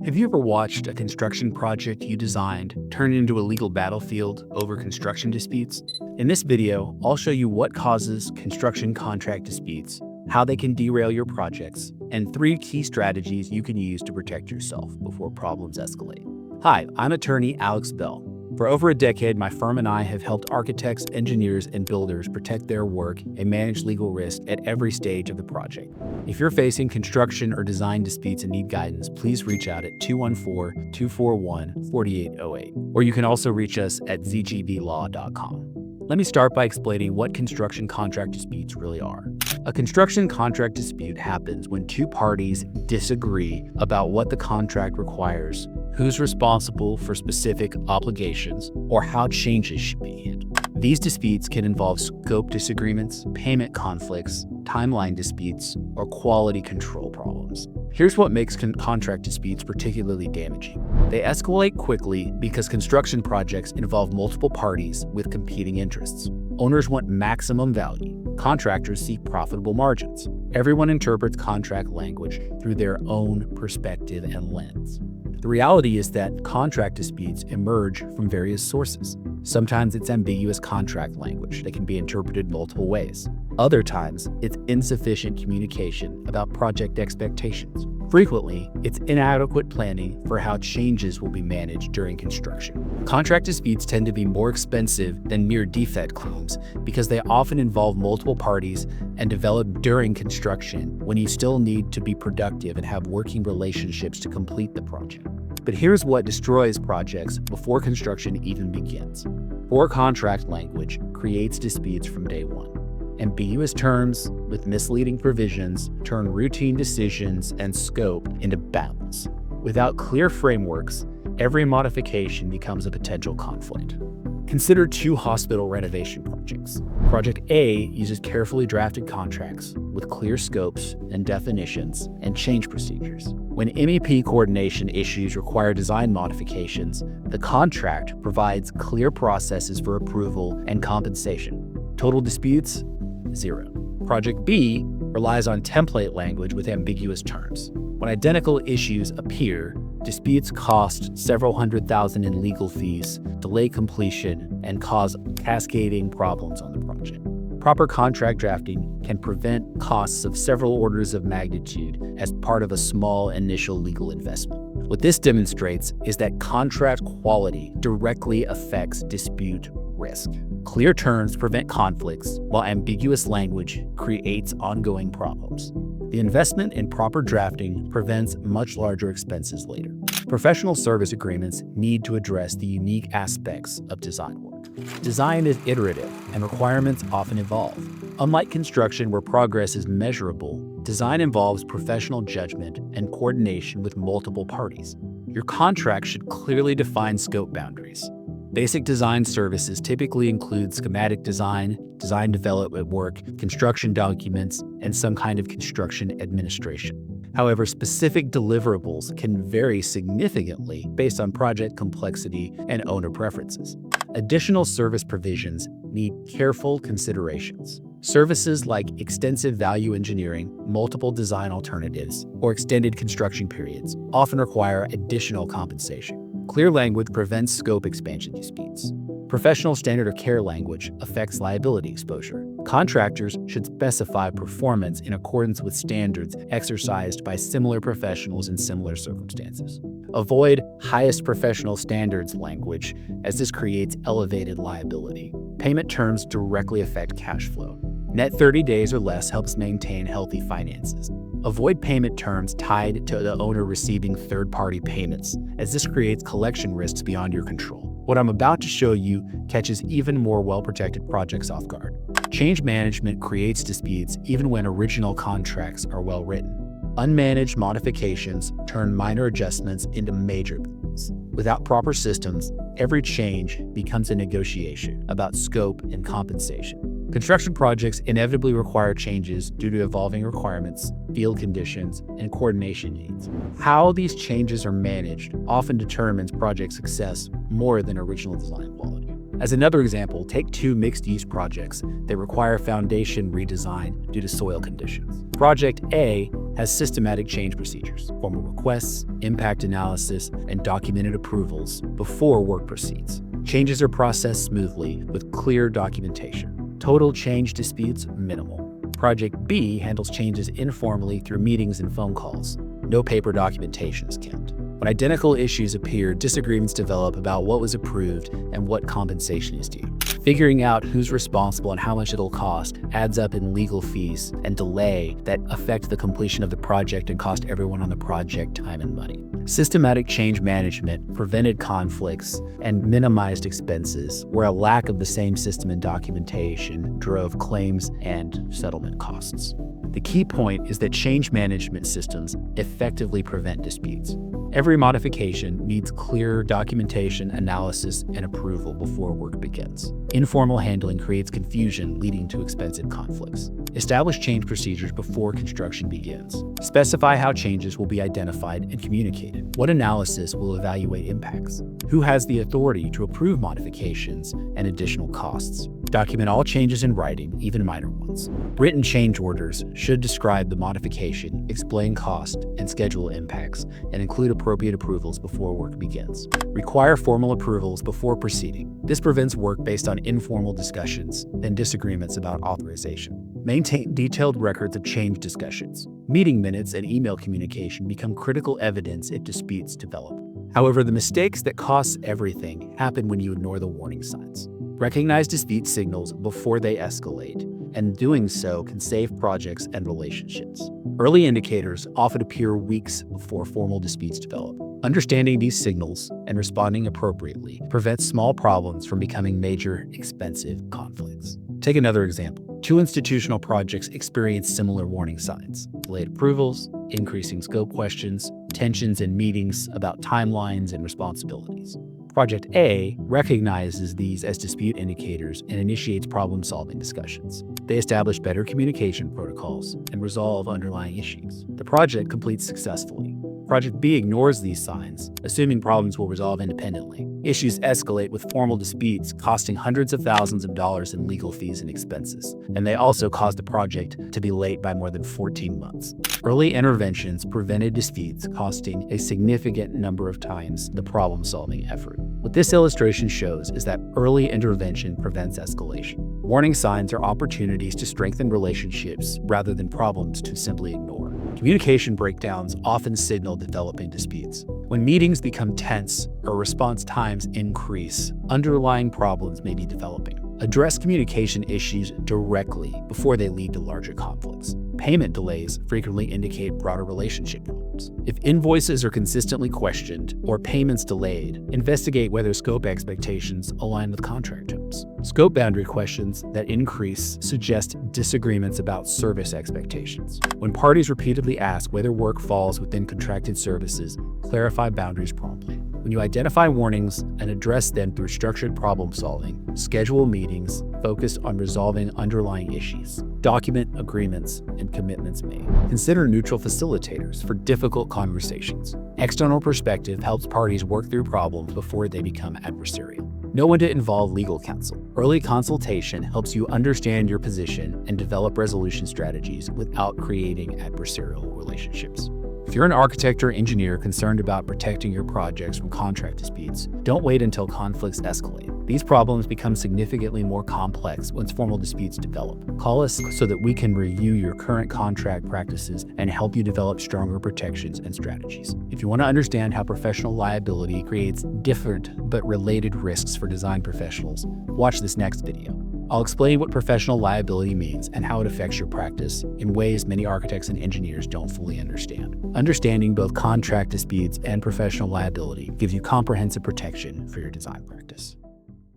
Have you ever watched a construction project you designed turn into a legal battlefield over construction disputes? In this video, I'll show you what causes construction contract disputes, how they can derail your projects, and 3 key strategies you can use to protect yourself before problems escalate. Hi, I'm attorney Alex Bell. For over a decade, my firm and I have helped architects, engineers, and builders protect their work and manage legal risk at every stage of the project. If you're facing construction or design disputes and need guidance, please reach out at 214-241-4808, or you can also reach us at zgblaw.com. Let me start by explaining what construction contract disputes really are. A construction contract dispute happens when 2 parties disagree about what the contract requires, who's responsible for specific obligations, or how changes should be handled. These disputes can involve scope disagreements, payment conflicts, timeline disputes, or quality control problems. Here's what makes contract disputes particularly damaging. They escalate quickly because construction projects involve multiple parties with competing interests. Owners want maximum value. Contractors seek profitable margins. Everyone interprets contract language through their own perspective and lens. The reality is that contract disputes emerge from various sources. Sometimes it's ambiguous contract language that can be interpreted multiple ways. Other times, it's insufficient communication about project expectations. Frequently, it's inadequate planning for how changes will be managed during construction. Contract disputes tend to be more expensive than mere defect claims because they often involve multiple parties and develop during construction when you still need to be productive and have working relationships to complete the project. But here's what destroys projects before construction even begins. Poor contract language creates disputes from day one. Ambiguous terms with misleading provisions turn routine decisions and scope into battles. Without clear frameworks, every modification becomes a potential conflict. Consider 2 hospital renovation projects. Project A uses carefully drafted contracts with clear scopes and definitions and change procedures. When MEP coordination issues require design modifications, the contract provides clear processes for approval and compensation. Total disputes? 0. Project B relies on template language with ambiguous terms. When identical issues appear, disputes cost several $100,000 in legal fees, delay completion, and cause cascading problems on the project. Proper contract drafting can prevent costs of several orders of magnitude as part of a small initial legal investment. What this demonstrates is that contract quality directly affects dispute risk. Clear terms prevent conflicts, while ambiguous language creates ongoing problems. The investment in proper drafting prevents much larger expenses later. Professional service agreements need to address the unique aspects of design work. Design is iterative, and requirements often evolve. Unlike construction, where progress is measurable, design involves professional judgment and coordination with multiple parties. Your contract should clearly define scope boundaries. Basic design services typically include schematic design, design development work, construction documents, and some kind of construction administration. However, specific deliverables can vary significantly based on project complexity and owner preferences. Additional service provisions need careful considerations. Services like extensive value engineering, multiple design alternatives, or extended construction periods often require additional compensation. Clear language prevents scope expansion disputes. Professional standard of care language affects liability exposure. Contractors should specify performance in accordance with standards exercised by similar professionals in similar circumstances. Avoid highest professional standards language, as this creates elevated liability. Payment terms directly affect cash flow. Net 30 days or less helps maintain healthy finances. Avoid payment terms tied to the owner receiving third-party payments, as this creates collection risks beyond your control. What I'm about to show you catches even more well-protected projects off guard. Change management creates disputes even when original contracts are well-written. Unmanaged modifications turn minor adjustments into major ones. Without proper systems, every change becomes a negotiation about scope and compensation. Construction projects inevitably require changes due to evolving requirements, field conditions, and coordination needs. How these changes are managed often determines project success more than original design quality. As another example, take 2 mixed-use projects that require foundation redesign due to soil conditions. Project A has systematic change procedures, formal requests, impact analysis, and documented approvals before work proceeds. Changes are processed smoothly with clear documentation. Total change disputes minimal. Project B handles changes informally through meetings and phone calls. No paper documentation is kept. When identical issues appear, disagreements develop about what was approved and what compensation is due. Figuring out who's responsible and how much it'll cost adds up in legal fees and delay that affect the completion of the project and cost everyone on the project time and money. Systematic change management prevented conflicts and minimized expenses, where a lack of the same system and documentation drove claims and settlement costs. The key point is that change management systems effectively prevent disputes. Every modification needs clear documentation, analysis, and approval before work begins. Informal handling creates confusion, leading to expensive conflicts. Establish change procedures before construction begins. Specify how changes will be identified and communicated. What analysis will evaluate impacts? Who has the authority to approve modifications and additional costs? Document all changes in writing, even minor ones. Written change orders should describe the modification, explain cost and schedule impacts, and include appropriate approvals before work begins. Require formal approvals before proceeding. This prevents work based on informal discussions and disagreements about authorization. Maintain detailed records of change discussions. Meeting minutes and email communication become critical evidence if disputes develop. However, the mistakes that cost everything happen when you ignore the warning signs. Recognize dispute signals before they escalate, and doing so can save projects and relationships. Early indicators often appear weeks before formal disputes develop. Understanding these signals and responding appropriately prevents small problems from becoming major, expensive conflicts. Take another example. Two institutional projects experience similar warning signs: delayed approvals, increasing scope questions, tensions in meetings about timelines and responsibilities. Project A recognizes these as dispute indicators and initiates problem-solving discussions. They establish better communication protocols and resolve underlying issues. The project completes successfully. Project B ignores these signs, assuming problems will resolve independently. Issues escalate with formal disputes, costing hundreds of thousands of dollars in legal fees and expenses, and they also caused the project to be late by more than 14 months. Early interventions prevented disputes, costing a significant number of times the problem-solving effort. What this illustration shows is that early intervention prevents escalation. Warning signs are opportunities to strengthen relationships rather than problems to simply ignore. Communication breakdowns often signal developing disputes. When meetings become tense or response times increase, underlying problems may be developing. Address communication issues directly before they lead to larger conflicts. Payment delays frequently indicate broader relationship problems. If invoices are consistently questioned or payments delayed, investigate whether scope expectations align with contract terms. Scope boundary questions that increase suggest disagreements about service expectations. When parties repeatedly ask whether work falls within contracted services, clarify boundaries promptly. When you identify warnings and address them through structured problem solving, schedule meetings focused on resolving underlying issues. Document agreements and commitments made. Consider neutral facilitators for difficult conversations. External perspective helps parties work through problems before they become adversarial. Know when to involve legal counsel. Early consultation helps you understand your position and develop resolution strategies without creating adversarial relationships. If you're an architect or engineer concerned about protecting your projects from contract disputes, don't wait until conflicts escalate. These problems become significantly more complex once formal disputes develop. Call us so that we can review your current contract practices and help you develop stronger protections and strategies. If you want to understand how professional liability creates different but related risks for design professionals, watch this next video. I'll explain what professional liability means and how it affects your practice in ways many architects and engineers don't fully understand. Understanding both contract disputes and professional liability gives you comprehensive protection for your design practice.